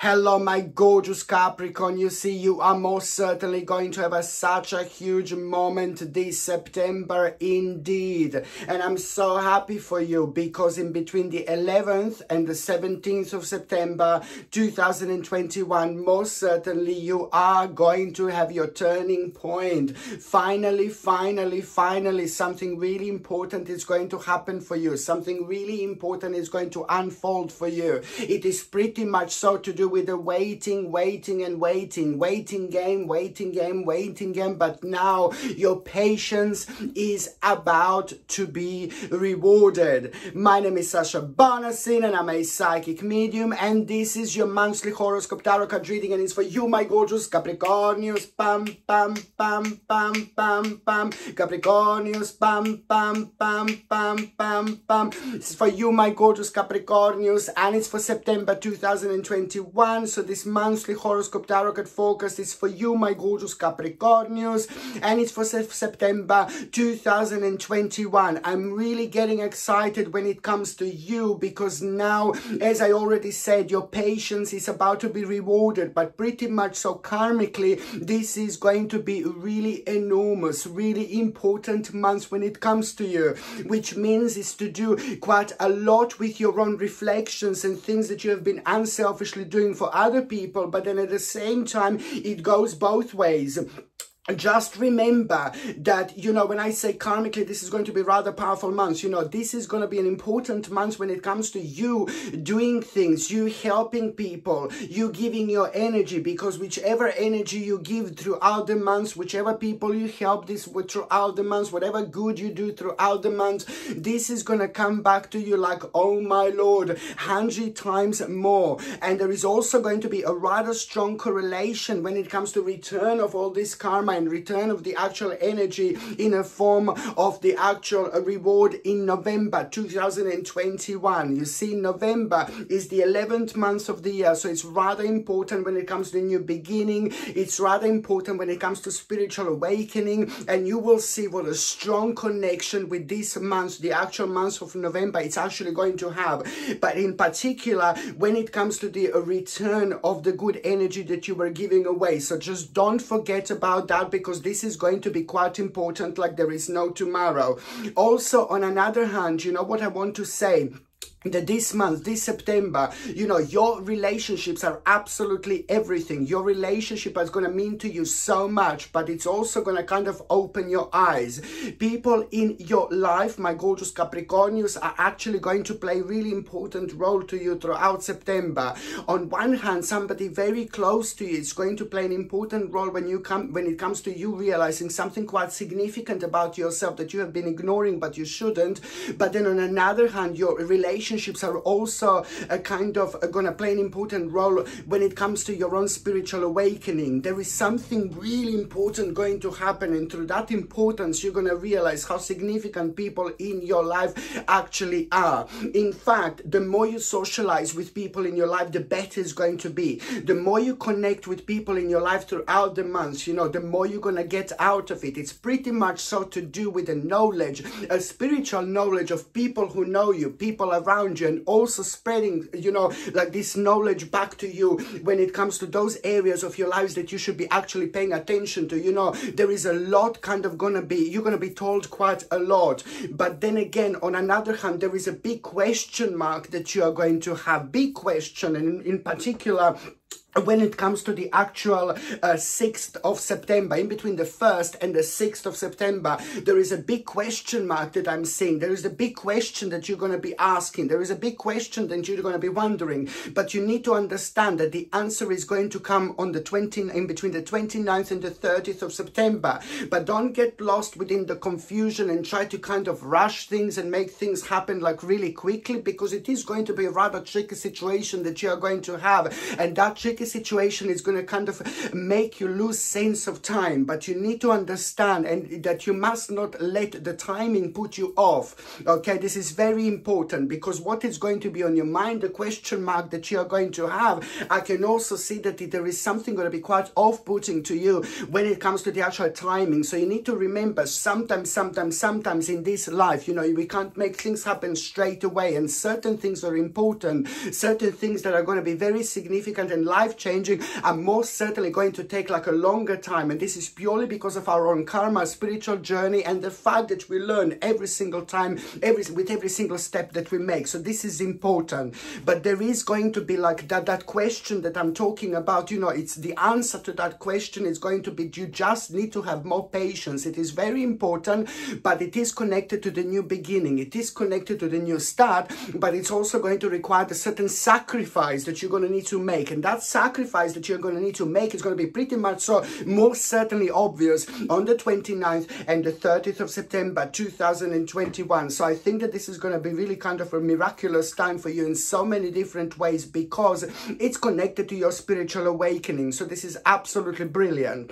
Hello, my gorgeous Capricorn. You see, you are most certainly going to have such a huge moment this September indeed. And I'm so happy for you because in between the 11th and the 17th of September 2021, most certainly you are going to have your turning point. Finally, something really important is going to happen for you. Something really important is going to unfold for you. It is pretty much so to do with the waiting game, but now your patience is about to be rewarded. My name is Sasha Bonasin and I'm a psychic medium, and this is your monthly horoscope tarot card reading, and it's for you, my gorgeous Capricornius. Capricornius, This is for you, my gorgeous Capricornius, and it's for September 2021. So this monthly horoscope tarot card focus is for you, my gorgeous Capricornius, and it's for September 2021. I'm really getting excited when it comes to you because now, as I already said, your patience is about to be rewarded, but pretty much so karmically, this is going to be really enormous, really important month when it comes to you, which means it's to do quite a lot with your own reflections and things that you have been unselfishly doing for other people, but then at the same time it goes both ways. Just remember that, you know, when I say karmically, this is going to be rather powerful month. You know, this is going to be an important month when it comes to you doing things, you helping people, you giving your energy, because whichever energy you give throughout the month, whichever people you help this with throughout the month, whatever good you do throughout the month, this is going to come back to you like, oh my Lord, 100 times more. And there is also going to be a rather strong correlation when it comes to return of all this karma and return of the actual energy in a form of the actual reward in November 2021. You see, November is the 11th month of the year, so it's rather important when it comes to new beginning. It's rather important when it comes to spiritual awakening, and you will see what a strong connection with this month, the actual month of November, it's actually going to have. But in particular, when it comes to the return of the good energy that you were giving away. So just don't forget about that, because this is going to be quite important, like there is no tomorrow. Also, on another hand, you know what I want to say? That this month, this September, you know, your relationships are absolutely everything. Your relationship is going to mean to you so much, but it's also going to kind of open your eyes. People in your life, my gorgeous Capricornius, are actually going to play a really important role to you throughout September. On one hand, somebody very close to you is going to play an important role when it comes to you realizing something quite significant about yourself that you have been ignoring, but you shouldn't. But then on another hand, your relationships are also going to play an important role when it comes to your own spiritual awakening. There is something really important going to happen, and through that importance, you're going to realize how significant people in your life actually are. In fact, the more you socialize with people in your life, the better it's going to be. The more you connect with people in your life throughout the months, you know, the more you're going to get out of it. It's pretty much so to do with the knowledge, a spiritual knowledge of people who know you, people around you, and also spreading, you know, like this knowledge back to you when it comes to those areas of your lives that you should be actually paying attention to. You know, there is a lot kind of you're gonna be told quite a lot, but then again, on another hand, there is a big question mark that you are going to have, big question, and in particular, when it comes to the actual 6th of September, in between the 1st and the 6th of September, there is a big question mark that I'm seeing. There is a big question that you're going to be asking. There is a big question that you're going to be wondering. But you need to understand that the answer is going to come on the in between the 29th and the 30th of September. But don't get lost within the confusion and try to kind of rush things and make things happen like really quickly, because it is going to be a rather tricky situation that you are going to have. And that tricky situation is going to kind of make you lose sense of time. But you need to understand and that you must not let the timing put you off. Okay, this is very important, because what is going to be on your mind, the question mark that you are going to have, I can also see that there is something going to be quite off-putting to you when it comes to the actual timing. So you need to remember, sometimes in this life, you know, we can't make things happen straight away, and certain things are important, certain things that are going to be very significant and life-changing and most certainly going to take like a longer time. And this is purely because of our own karma, spiritual journey, and the fact that we learn every single time, with every single step that we make. So this is important. But there is going to be like that question that I'm talking about, you know, it's the answer to that question is going to be, you just need to have more patience. It is very important, but it is connected to the new beginning. It is connected to the new start, but it's also going to require a certain sacrifice that you're going to need to make. And that sacrifice that you're going to need to make is going to be pretty much so most certainly obvious on the 29th and the 30th of September 2021. So I think that this is going to be really kind of a miraculous time for you in so many different ways because it's connected to your spiritual awakening. So this is absolutely brilliant.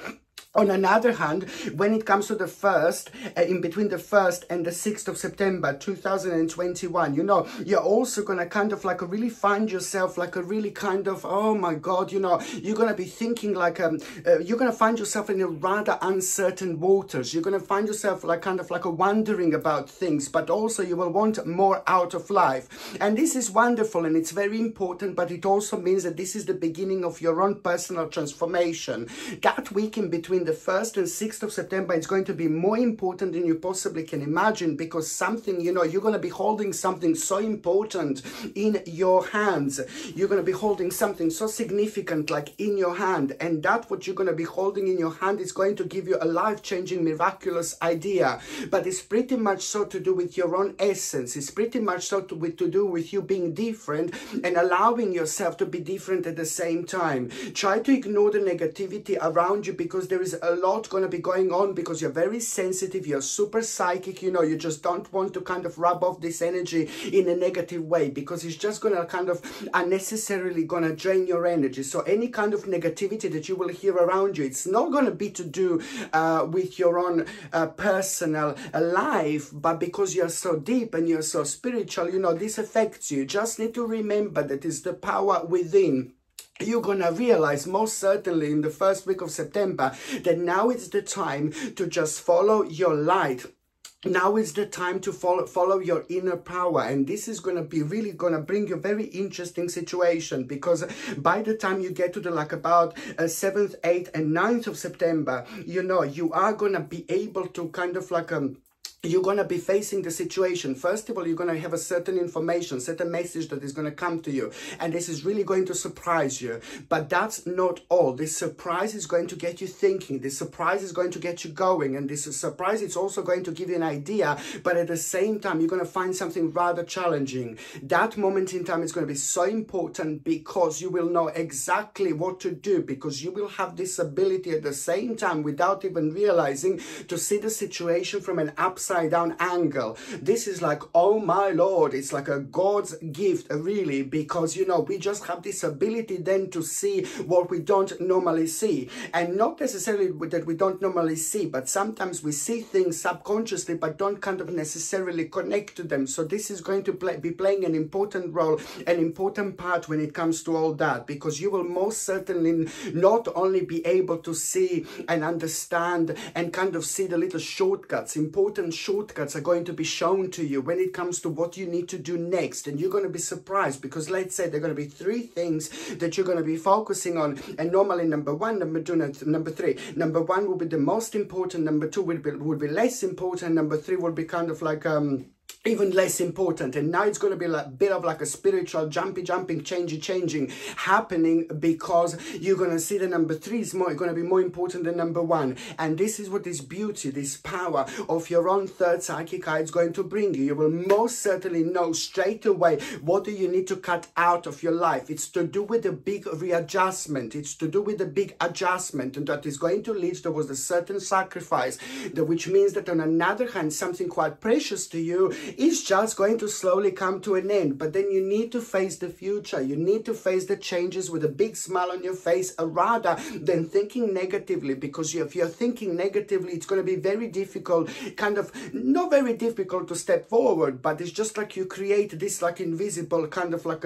On another hand, when it comes to the first, in between the 1st and the 6th of September 2021, you know, you're also going to kind of like really find yourself like a really kind of, oh my God, you know, you're going to be thinking like, you're going to find yourself in a rather uncertain waters. You're going to find yourself like kind of like a wondering about things, but also you will want more out of life. And this is wonderful and it's very important, but it also means that this is the beginning of your own personal transformation. That week in between the 1st and 6th of September, it's going to be more important than you possibly can imagine because something, you know, you're going to be holding something so important in your hands. You're going to be holding something so significant like in your hand, and that what you're going to be holding in your hand is going to give you a life-changing, miraculous idea. But it's pretty much so to do with your own essence. It's pretty much so to do with you being different and allowing yourself to be different at the same time. Try to ignore the negativity around you because there is a lot going to be going on because you're very sensitive, you're super psychic, you know, you just don't want to kind of rub off this energy in a negative way because it's just going to kind of unnecessarily going to drain your energy. So any kind of negativity that you will hear around you, it's not going to be to do with your own personal life, but because you're so deep and you're so spiritual, you know, this affects you. Just need to remember that it's the power within. You're going to realize most certainly in the first week of September that now is the time to just follow your light. Now is the time to follow your inner power, and this is going to be really going to bring you a very interesting situation because by the time you get to the like about 7th, 8th and 9th of September, you know, you are going to be able to kind of like you're going to be facing the situation. First of all, you're going to have a certain information, certain message that is going to come to you. And this is really going to surprise you. But that's not all. This surprise is going to get you thinking. This surprise is going to get you going. And this surprise is also going to give you an idea. But at the same time, you're going to find something rather challenging. That moment in time is going to be so important because you will know exactly what to do. Because you will have this ability at the same time, without even realizing, to see the situation from an upside down angle. This is like, oh my Lord, it's like a God's gift really, because you know, we just have this ability then to see what we don't normally see. And not necessarily that we don't normally see, but sometimes we see things subconsciously but don't kind of necessarily connect to them. So this is going to be playing an important role, an important part when it comes to all that, because you will most certainly not only be able to see and understand and kind of see the little shortcuts, important shortcuts are going to be shown to you when it comes to what you need to do next. And you're going to be surprised because let's say there are going to be 3 things that you're going to be focusing on. And normally number 1, number 2, number 3. Number 1 will be the most important. Number 2 would be less important. Number 3 will be kind of like even less important. And now it's going to be like a bit of like a spiritual jumping, changing happening, because you're going to see the number 3 is going to be more important than number 1. And this is what this beauty, this power of your own third psychic eye is going to bring you. You will most certainly know straight away what do you need to cut out of your life. It's to do with a big readjustment. It's to do with a big adjustment, and that is going to lead towards a certain sacrifice, which means that on another hand, something quite precious to you is just going to slowly come to an end. But then you need to face the future. You need to face the changes with a big smile on your face, rather than thinking negatively, because if you're thinking negatively, it's going to be very difficult, kind of not very difficult to step forward, but it's just like you create this like invisible kind of like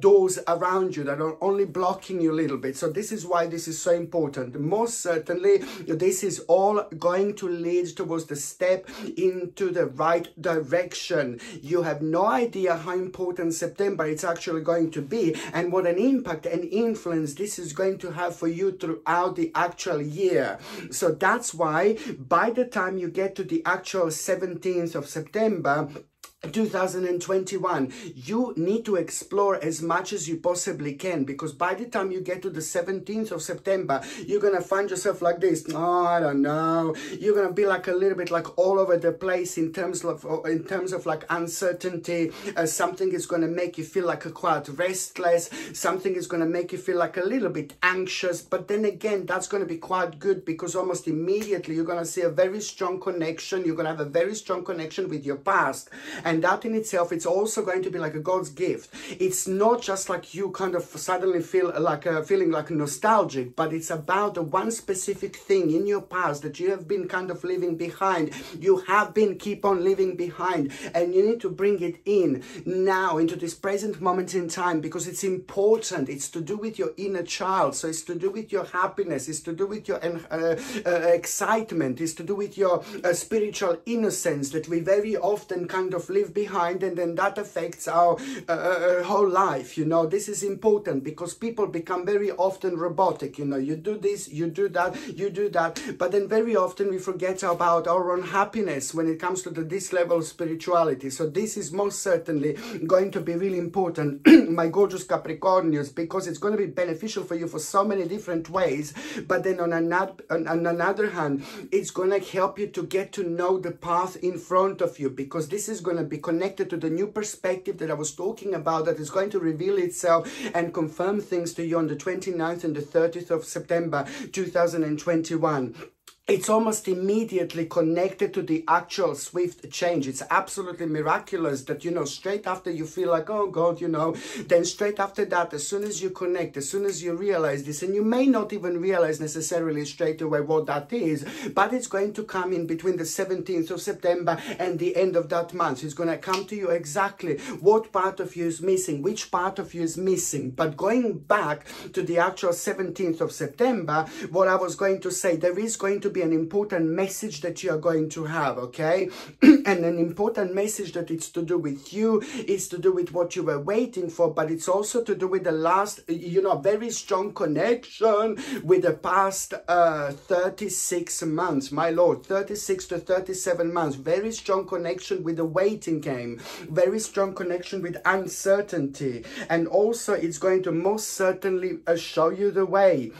doors around you that are only blocking you a little bit. So this is why this is so important. Most certainly, this is all going to lead towards the step into the right direction connection. You have no idea how important September it's actually going to be, and what an impact and influence this is going to have for you throughout the actual year. So that's why by the time you get to the actual 17th of September 2021, you need to explore as much as you possibly can, because by the time you get to the 17th of September, you're gonna find yourself like this. Oh, I don't know. You're gonna be like a little bit like all over the place in terms of like uncertainty. Something is gonna make you feel like quite restless. Something is gonna make you feel like a little bit anxious. But then again, that's gonna be quite good, because almost immediately you're gonna see a very strong connection. You're gonna have a very strong connection with your past. And that in itself, it's also going to be like a God's gift. It's not just like you kind of suddenly feel like feeling like nostalgic, but it's about the one specific thing in your past that you have been kind of leaving behind. You have been keep on leaving behind, and you need to bring it in now into this present moment in time, because it's important. It's to do with your inner child. So it's to do with your happiness. It's to do with your excitement. It's to do with your spiritual innocence that we very often kind of leave behind, and then that affects our whole life. You know, this is important because people become very often robotic. You know, you do this, you do that, you do that, but then very often we forget about our own happiness when it comes to this level of spirituality. So this is most certainly going to be really important, my gorgeous Capricornians, because it's going to be beneficial for you for so many different ways. But then on another hand, it's going to help you to get to know the path in front of you, because this is going to be connected to the new perspective that I was talking about, that is going to reveal itself and confirm things to you on the 29th and the 30th of September 2021. It's almost immediately connected to the actual swift change. It's absolutely miraculous that, you know, straight after you feel like, oh God, you know, then straight after that, as soon as you connect, as soon as you realize this, and you may not even realize necessarily straight away what that is, but it's going to come in between the 17th of September and the end of that month. It's going to come to you exactly what part of you is missing, which part of you is missing. But going back to the actual 17th of September, what I was going to say, there is going to be an important message that you are going to have, okay? And an important message that it's to do with you, is to do with what you were waiting for, but it's also to do with the last, you know, very strong connection with the past 36 months, my Lord, 36 to 37 months, very strong connection with the waiting game, very strong connection with uncertainty, and also it's going to most certainly show you the way.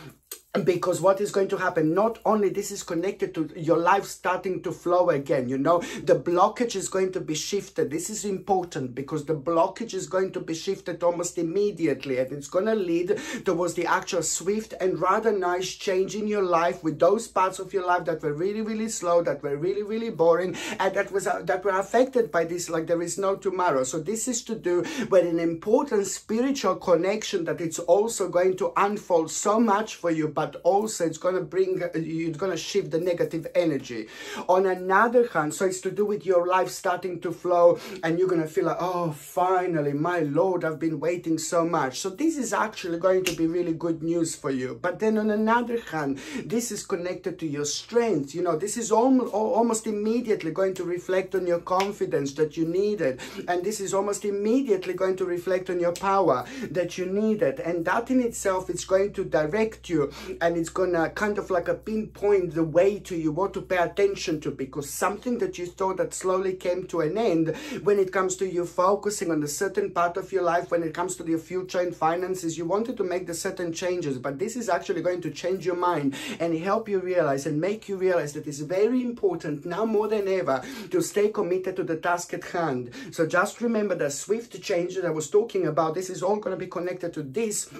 Because what is going to happen, not only this is connected to your life starting to flow again, you know, the blockage is going to be shifted. This is important because the blockage is going to be shifted almost immediately, and it's going to lead towards the actual swift and rather nice change in your life, with those parts of your life that were really, really slow, that were really, really boring, and that were affected by this like there is no tomorrow. So this is to do with an important spiritual connection that it's also going to unfold so much for you, but also it's going to bring, you're going to shift the negative energy. On another hand, so it's to do with your life starting to flow, and you're going to feel like, oh, finally, my Lord, I've been waiting so much. So this is actually going to be really good news for you. But then on another hand, this is connected to your strength. You know, this is almost immediately going to reflect on your confidence that you needed, and this is almost immediately going to reflect on your power that you needed, and that in itself is going to direct you, and it's gonna kind of like a pinpoint the way to you, what to pay attention to, because something that you thought that slowly came to an end when it comes to you focusing on a certain part of your life, when it comes to your future and finances, you wanted to make the certain changes, but this is actually going to change your mind and help you realize and make you realize that it's very important now more than ever to stay committed to the task at hand. So just remember the swift change that I was talking about. This is all going to be connected to this,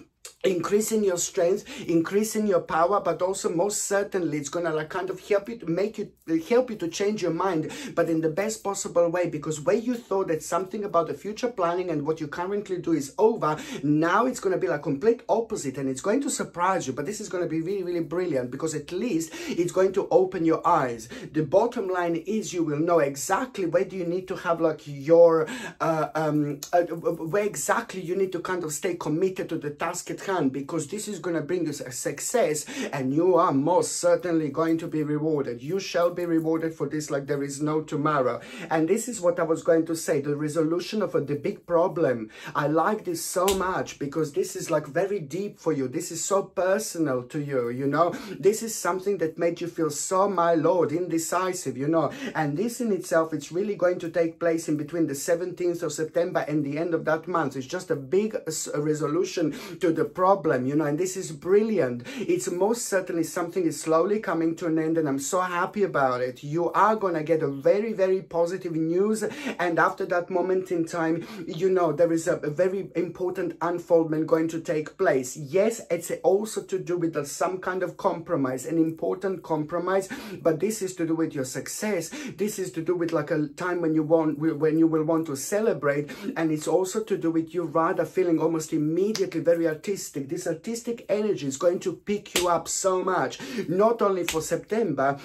increasing your strength, increasing your power, but also most certainly it's gonna like kind of help you to change your mind, but in the best possible way, because where you thought that something about the future planning and what you currently do is over, now it's going to be like complete opposite, and it's going to surprise you. But this is going to be really, really brilliant, because at least it's going to open your eyes. The bottom line is you will know exactly where do you need to have like your where exactly you need to kind of stay committed to the task at hand. done, because this is going to bring you a success, and you are most certainly going to be rewarded. You shall be rewarded for this like there is no tomorrow. And this is what I was going to say, the resolution of the big problem. I like this so much because this is like very deep for you. This is so personal to you, you know. This is something that made you feel so, my Lord, indecisive, you know. And this in itself, it's really going to take place in between the 17th of September and the end of that month. It's just a big resolution to the problem, you know, and this is brilliant. It's most certainly something is slowly coming to an end, and I'm so happy about it. You are going to get a very, very positive news, and after that moment in time, you know, there is a very important unfoldment going to take place. Yes, it's also to do with some kind of compromise, an important compromise, but this is to do with your success. This is to do with like a time when you will want to celebrate, and it's also to do with you rather feeling almost immediately very artistic. This artistic energy is going to pick you up so much, not only for September,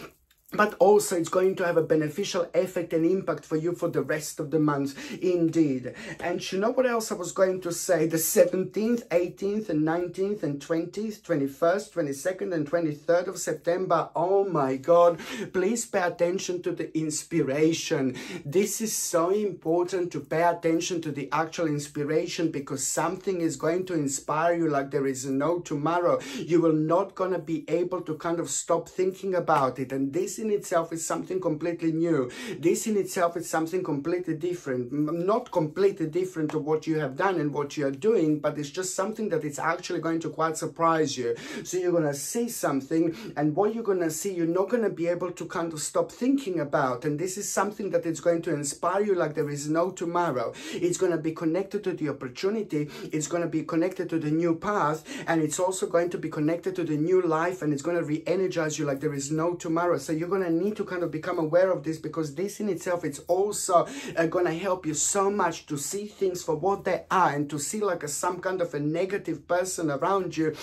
but also it's going to have a beneficial effect and impact for you for the rest of the month, indeed. And you know what else I was going to say? The 17th, 18th, and 19th, and 20th, 21st, 22nd, and 23rd of September. Oh my God, please pay attention to the inspiration. This is so important to pay attention to the actual inspiration, because something is going to inspire you like there is no tomorrow. You will not gonna be able to kind of stop thinking about it. And this in itself is something completely new. This in itself is something completely different. Not completely different to what you have done and what you are doing, but it's just something that it's actually going to quite surprise you. So you're going to see something, and what you're going to see, you're not going to be able to kind of stop thinking about. And this is something that is going to inspire you like there is no tomorrow. It's going to be connected to the opportunity. It's going to be connected to the new path, and it's also going to be connected to the new life, and it's going to re-energize you like there is no tomorrow. So you're going to need to kind of become aware of this, because this in itself, it's also going to help you so much to see things for what they are, and to see like some kind of a negative person around you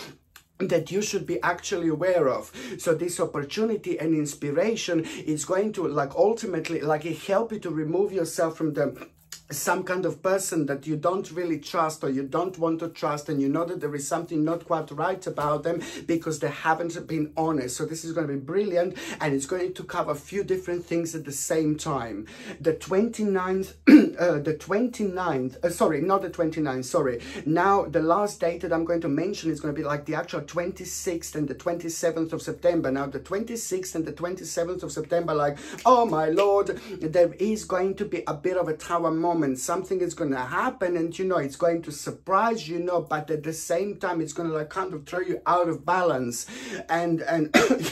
that you should be actually aware of. So this opportunity and inspiration is going to like ultimately like help you to remove yourself from some kind of person that you don't really trust, or you don't want to trust, and you know that there is something not quite right about them because they haven't been honest. So this is going to be brilliant, and it's going to cover a few different things at the same time. The 29th, sorry, not the 29th, sorry. Now, the last date that I'm going to mention is going to be like the actual 26th and the 27th of September. Now, the 26th and the 27th of September, like, oh my Lord, there is going to be a bit of a tower moment. Something is going to happen, and you know it's going to surprise you, know, but at the same time it's going to like kind of throw you out of balance, and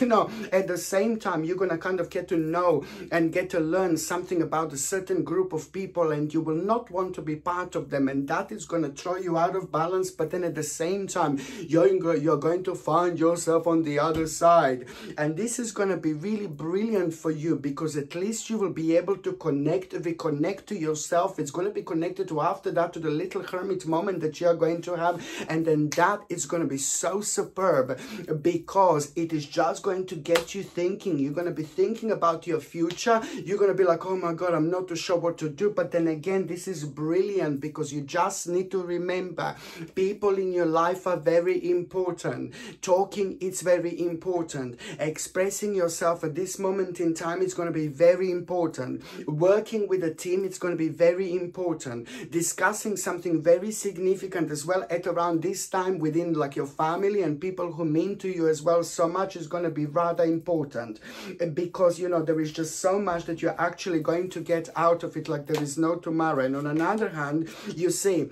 you know, at the same time you're going to kind of get to know and get to learn something about a certain group of people, and you will not want to be part of them, and that is going to throw you out of balance. But then at the same time you're going to find yourself on the other side, and this is going to be really brilliant for you, because at least you will be able to reconnect to yourself. It's going to be connected to, after that, to the little hermit moment that you are going to have, and then that is going to be so superb, because it is just going to get you thinking. You're going to be thinking about your future. You're going to be like, oh my God, I'm not too sure what to do. But then again, this is brilliant, because you just need to remember, people in your life are very important. Talking, it's very important. Expressing yourself at this moment in time, it's going to be very important. Working with a team, it's going to be very important. Discussing something very significant as well at around this time within like your family and people who mean to you as well so much is going to be rather important, because you know there is just so much that you're actually going to get out of it like there is no tomorrow. And on another hand, you see,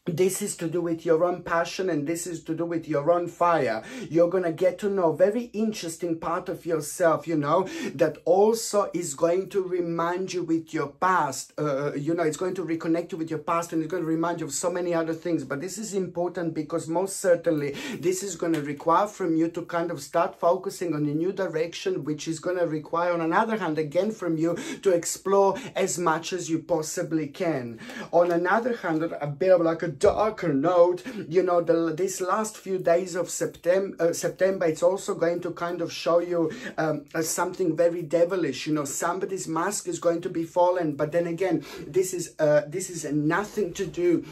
this is to do with your own passion, and this is to do with your own fire. You're going to get to know a very interesting part of yourself, you know, that also is going to remind you with your past. You know, it's going to reconnect you with your past, and it's going to remind you of so many other things. But this is important because most certainly this is going to require from you to kind of start focusing on a new direction, which is going to require, on another hand, again from you to explore as much as you possibly can. On another hand, a bit of like a darker note, you know, this last few days of September, it's also going to kind of show you something very devilish. You know, somebody's mask is going to be fallen, but then again, this is nothing to do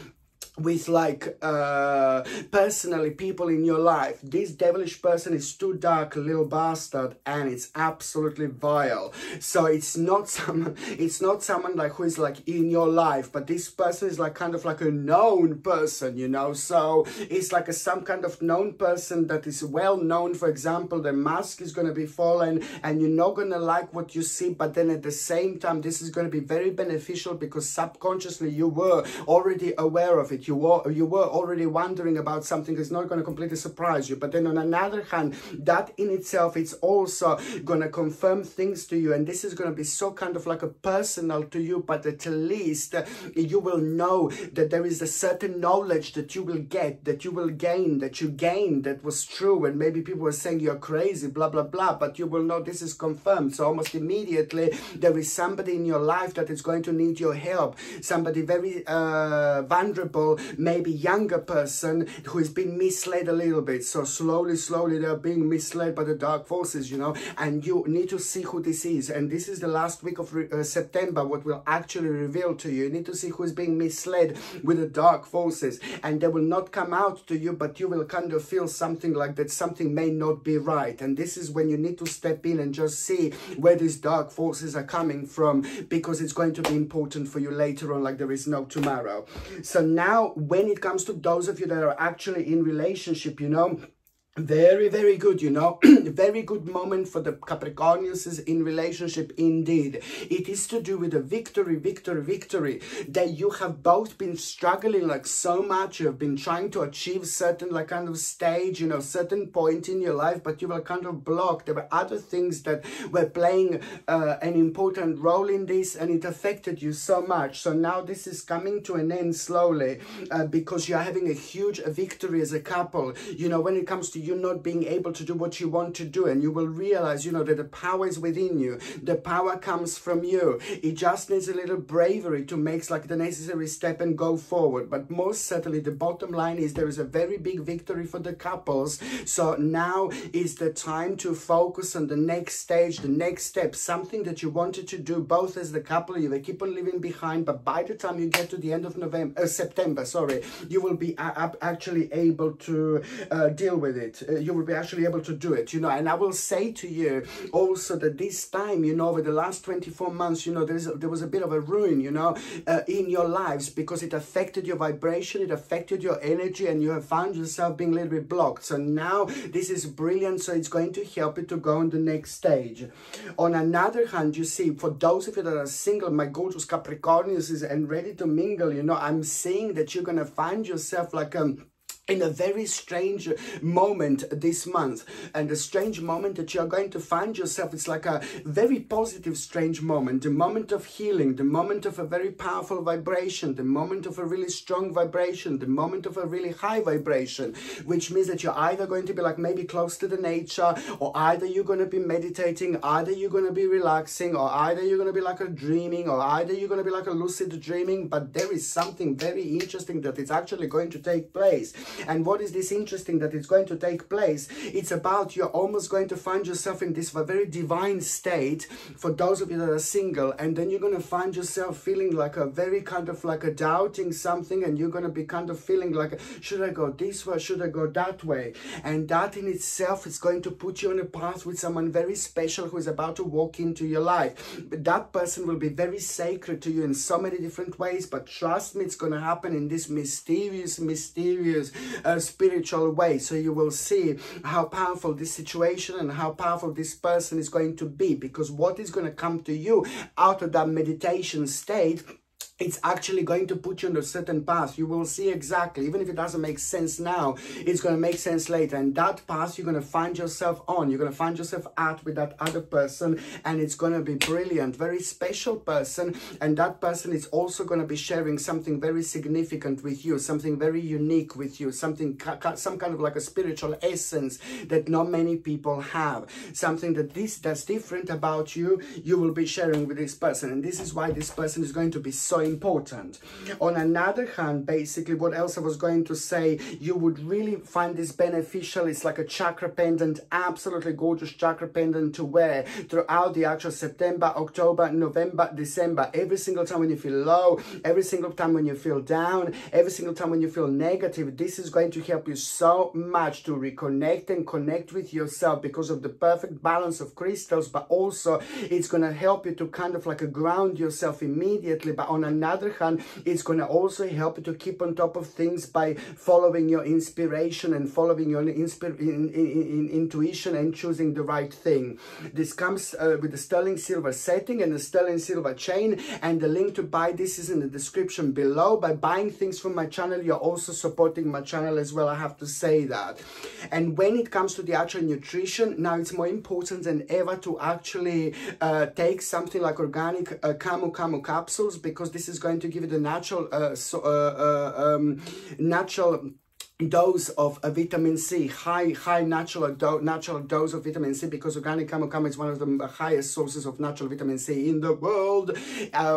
with like personally people in your life. This devilish person is too dark, a little bastard, and it's absolutely vile. So it's not someone like who is like in your life, but this person is like kind of like a known person, you know. So it's like some kind of known person that is well known. For example, the mask is going to be fallen and you're not going to like what you see, but then at the same time this is going to be very beneficial because subconsciously you were already aware of it. You were already wondering about something that's not going to completely surprise you. But then on another hand, that in itself, it's also going to confirm things to you. And this is going to be so kind of like a personal to you, but at least you will know that there is a certain knowledge that you will get, that you will gain, that you gained, that was true. And maybe people were saying you're crazy, blah, blah, blah, but you will know this is confirmed. So almost immediately there is somebody in your life that is going to need your help. Somebody very vulnerable, maybe younger person who has been misled a little bit. So slowly they're being misled by the dark forces, you know, and you need to see who this is. And this is the last week of September, what will actually reveal to you. You need to see who is being misled with the dark forces, and they will not come out to you, but you will kind of feel something like that something may not be right. And this is when you need to step in and just see where these dark forces are coming from, because it's going to be important for you later on, like there is no tomorrow. So now when it comes to those of you that are actually in relationship, you know, very, very good, you know, very good moment for the Capricornians in relationship indeed. It is to do with a victory that you have both been struggling like so much. You have been trying to achieve certain like kind of stage, you know, certain point in your life, but you were kind of blocked. There were other things that were playing an important role in this, and it affected you so much. So now this is coming to an end slowly because you're having a huge victory as a couple, you know, when it comes to you not being able to do what you want to do. And you will realize, you know, that the power is within you. The power comes from you. It just needs a little bravery to make like the necessary step and go forward. But most certainly the bottom line is there is a very big victory for the couples. So now is the time to focus on the next stage, the next step, something that you wanted to do both as the couple. You will keep on leaving behind, but by the time you get to the end of September, sorry, you will be actually able to deal with it. You will be actually able to do it, you know. And I will say to you also that this time, you know, over the last 24 months, you know, there was a bit of a ruin, you know, in your lives, because it affected your vibration, it affected your energy, and you have found yourself being a little bit blocked. So now this is brilliant. So it's going to help you to go on the next stage. On another hand, you see, for those of you that are single, my gorgeous Capricornians and ready to mingle, you know, I'm seeing that you're going to find yourself like in a very strange moment this month. And the strange moment that you're going to find yourself, it's like a very positive strange moment, the moment of healing, the moment of a very powerful vibration, the moment of a really strong vibration, the moment of a really high vibration, which means that you're either going to be like maybe close to the nature, or either you're going to be meditating, either you're going to be relaxing, or either you're going to be like a dreaming, or either you're going to be like a lucid dreaming. But there is something very interesting that is actually going to take place. And what is this interesting that it's going to take place? It's about you're almost going to find yourself in this very divine state for those of you that are single, and then you're going to find yourself feeling like a very kind of like a doubting something, and you're going to be kind of feeling like, should I go this way, should I go that way? And that in itself is going to put you on a path with someone very special who is about to walk into your life. But that person will be very sacred to you in so many different ways, but trust me, it's going to happen in this mysterious spiritual way. So you will see how powerful this situation and how powerful this person is going to be, because what is going to come to you out of that meditation state, it's actually going to put you on a certain path. You will see exactly, even if it doesn't make sense now, it's going to make sense later. And that path you're going to find yourself on, you're going to find yourself at with that other person, and it's going to be brilliant, very special person. And that person is also going to be sharing something very significant with you, something very unique with you, something, some kind of like a spiritual essence that not many people have, something that's different about you, you will be sharing with this person. And this is why this person is going to be so important. On another hand, basically, what else I was going to say, you would really find this beneficial. It's like a chakra pendant, absolutely gorgeous chakra pendant to wear throughout the actual September, October, November, December. Every single time when you feel low, every single time when you feel down, every single time when you feel negative, this is going to help you so much to reconnect and connect with yourself because of the perfect balance of crystals, but also it's going to help you to kind of like ground yourself immediately. But on another hand, it's going to also help you to keep on top of things by following your inspiration and following your intuition and choosing the right thing. This comes with the sterling silver setting and the sterling silver chain, and the link to buy this is in the description below. By buying things from my channel, you're also supporting my channel as well, I have to say that. And when it comes to the actual nutrition, now it's more important than ever to actually take something like organic camu capsules, because this is going to give you the natural natural dose of vitamin C, high natural dose of vitamin C, because organic camu is one of the highest sources of natural vitamin C in the world,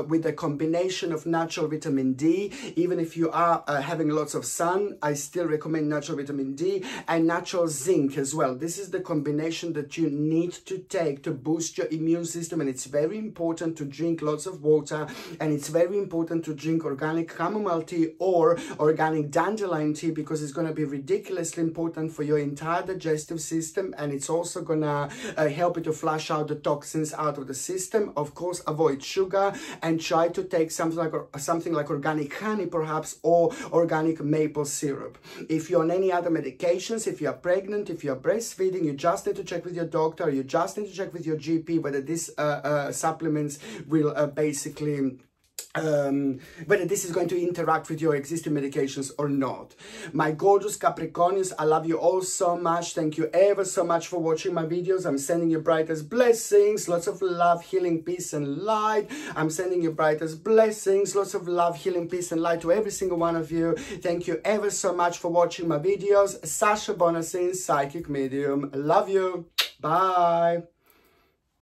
with a combination of natural vitamin D. Even if you are having lots of sun, I still recommend natural vitamin D and natural zinc as well. This is the combination that you need to take to boost your immune system, and it's very important to drink lots of water, and it's very important to drink organic chamomile tea or organic dandelion tea, because it's going to be ridiculously important for your entire digestive system, and it's also going to help you to flush out the toxins out of the system. Of course, avoid sugar and try to take something like organic honey perhaps, or organic maple syrup. If you're on any other medications, if you're pregnant, if you're breastfeeding, you just need to check with your doctor, or you just need to check with your GP whether these supplements will basically whether this is going to interact with your existing medications or not. My gorgeous Capricornians, I love you all so much. Thank you ever so much for watching my videos. I'm sending you brightest blessings, lots of love, healing, peace and light. I'm sending you brightest blessings, lots of love, healing, peace and light to every single one of you. Thank you ever so much for watching my videos. Sasha Bonasin, Psychic Medium. Love you. Bye.